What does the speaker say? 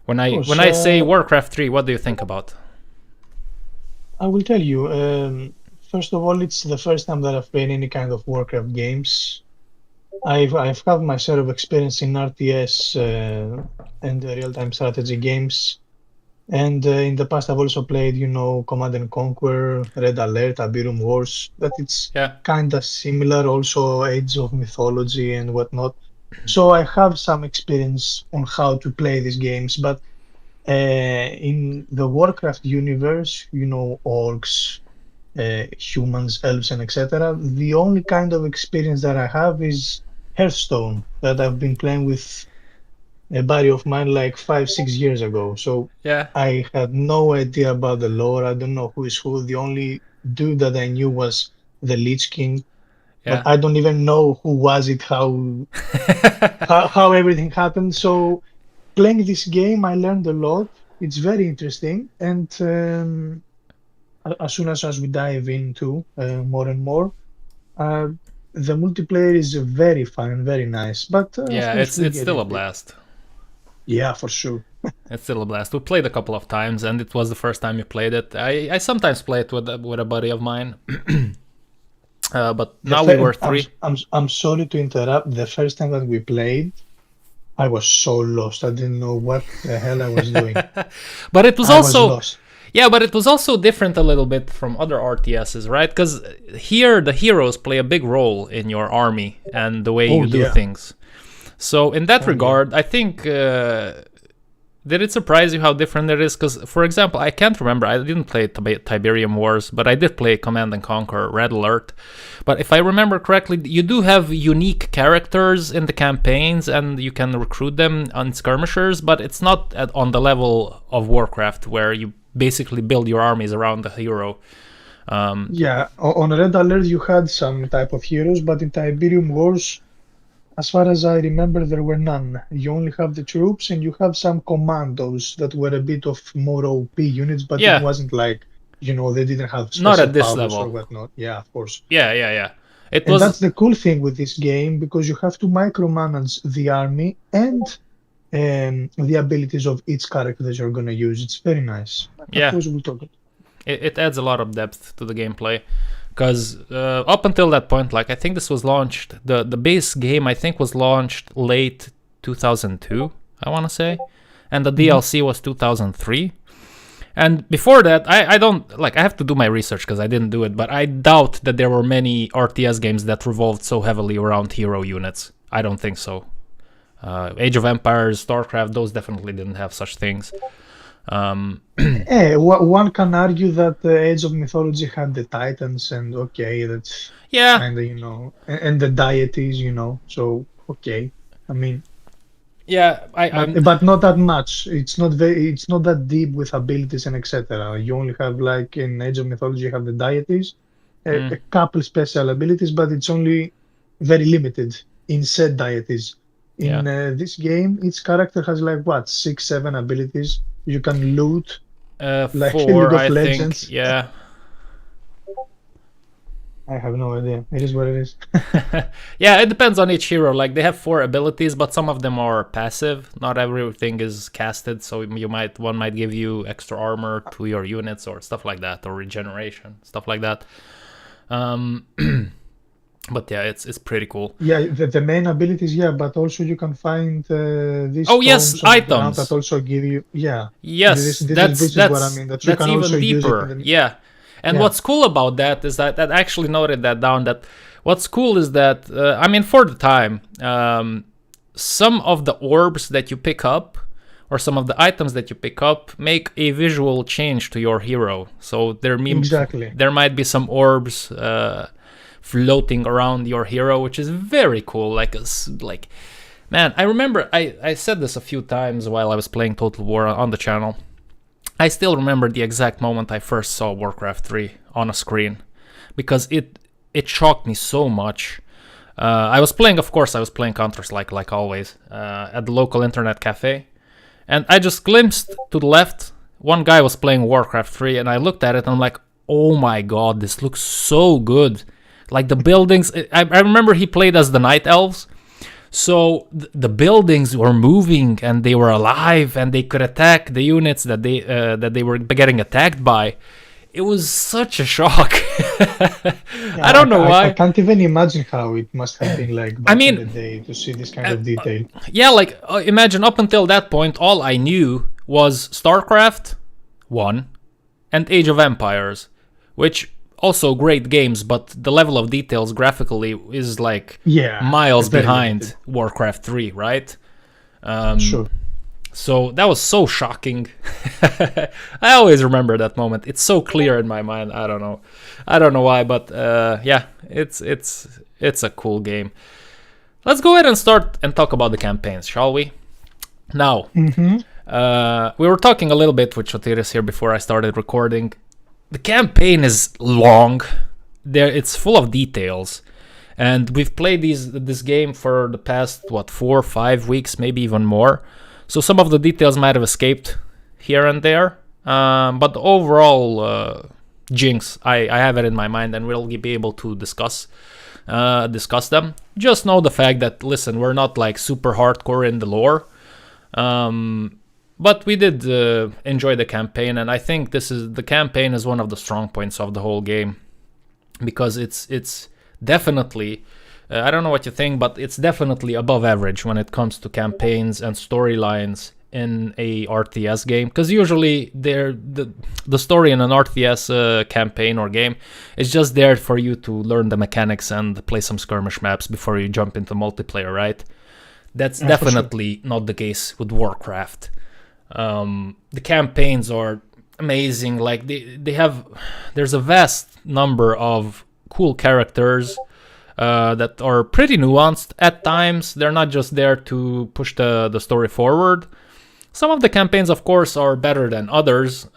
When I course. when I say Warcraft 3, what do you think about? I will tell you. First of all, it's the first time that I've played any kind of Warcraft games. I've had my share of experience in RTS and real-time strategy games. And in the past, I've also played, Command and Conquer, Red Alert, Abirum Wars. That it's Yeah, kind of similar, also Age of Mythology and whatnot. So I have some experience on how to play these games. But in the Warcraft universe, orcs, humans, elves, and etc. The only kind of experience that I have is Hearthstone that I've been playing with a buddy of mine like 5, 6 years ago. So yeah, I had no idea about the lore. I don't know who is who. The only dude that I knew was the Lich King, but yeah. I don't even know who was it, how everything happened. So playing this game, I learned a lot. It's very interesting, and as soon as we dive into more and more, uh, the multiplayer is very fun and very nice. But of Yeah, course, it's we'll it's get still a into it. blast. Yeah, for sure. It's still a blast. We played a couple of times, and it was the first time you played it. I sometimes play it with a buddy of mine, but The now we were fir- three. I'm sorry to interrupt. The first time that we played, I was so lost. I didn't know what the hell I was doing. But it was I was also lost. yeah, but it was also different a little bit from other RTSs, right? Because here the heroes play a big role in your army and the way Oh you do yeah. things. So in that Oh yeah. regard, I think did it surprise you how different it is? Because, for example, I can't remember. I didn't play Tiberium Wars, but I did play Command and Conquer, Red Alert. But if I remember correctly, you do have unique characters in the campaigns, and you can recruit them on skirmishers. But it's not on the level of Warcraft, where you basically build your armies around the hero. Yeah. On Red Alert, you had some type of heroes, but in Tiberium Wars, as far as I remember, there were none. You only have the troops, and you have some commandos that were a bit of more OP units, but it Yeah, wasn't like, they didn't have not special at this powers or level. whatnot. Yeah, of course. Yeah, yeah, yeah. It And that's was the cool thing with this game because you have to micromanage the army and the abilities of each character that you're going to use. It's very nice. But of yeah. course, we'll talk. It adds a lot of depth to the gameplay. Because up until that point, like I think this was launched, the base game I think was launched late 2002, I want to say, and the DLC was 2003. And before that, I don't like. I have to do my research because I didn't do it, but I doubt that there were many RTS games that revolved so heavily around hero units. I don't think so. Age of Empires, StarCraft, those definitely didn't have such things. One can argue that the Age of Mythology had the Titans, and okay, that's Yeah, kind of, and the deities, so okay. I mean, yeah. but not that much. It's not that deep with abilities and etc. You only have like in Age of Mythology, you have the deities, a couple special abilities, but it's only very limited in said deities. Yeah. In this game, each character has like what, 6, 7 abilities. You can loot like League Four, of I think. Legends. Yeah. I have no idea. It is what it is. Yeah, it depends on each hero. Like they have 4 abilities, but some of them are passive. Not everything is casted, so one might give you extra armor to your units or stuff like that, or regeneration, stuff like that. But yeah, it's pretty cool. Yeah, the main abilities, yeah, but also you can find these Oh yes, stones on the ground that items. also give you, yeah. Yes, This is what I mean. That you that's can also even use it deeper. in the, Yeah. And yeah, what's cool about that is that I actually noted that down. That what's cool is that I mean, for the time, some of the orbs that you pick up, or some of the items that you pick up, make a visual change to your hero. So exactly. there might be some orbs floating around your hero, which is very cool. Like, man, I remember I said this a few times while I was playing Total War on the channel. I still remember the exact moment I first saw Warcraft 3 on a screen, because it shocked me so much. I was playing Counter like always at the local internet cafe, and I just glimpsed to the left. One guy was playing Warcraft 3, and I looked at it and I'm like, oh my god, this looks so good. Like the buildings, I remember he played as the Night Elves. So the buildings were moving and they were alive and they could attack the units that they were getting attacked by. It was such a shock. Yeah, I don't know why. I can't even imagine how it must have been like back in the day to see this kind of detail. Yeah, like imagine up until that point, all I knew was StarCraft 1 and Age of Empires, which also great games, but the level of details graphically is like miles behind limited. Warcraft 3, right? Sure. So that was so shocking. I always remember that moment. It's so clear in my mind. I don't know why, but yeah, it's a cool game. Let's go ahead and start and talk about the campaigns, shall we? Now, we were talking a little bit with Chotiris here before I started recording. The campaign is long. It's full of details. And we've played this game for the past, 4 or 5 weeks, maybe even more. So some of the details might have escaped here and there. But the overall jinx, I have it in my mind and we'll be able to discuss them. Just know the fact that, listen, we're not like super hardcore in the lore. But we did enjoy the campaign, and I think the campaign is one of the strong points of the whole game, because it's definitely, I don't know what you think, but it's definitely above average when it comes to campaigns and storylines in a RTS game. Because usually the story in an RTS campaign or game is just there for you to learn the mechanics and play some skirmish maps before you jump into multiplayer, right? That's definitely not the case with Warcraft. The campaigns are amazing. Like there's a vast number of cool characters that are pretty nuanced at times. They're not just there to push the story forward. Some of the campaigns, of course, are better than others.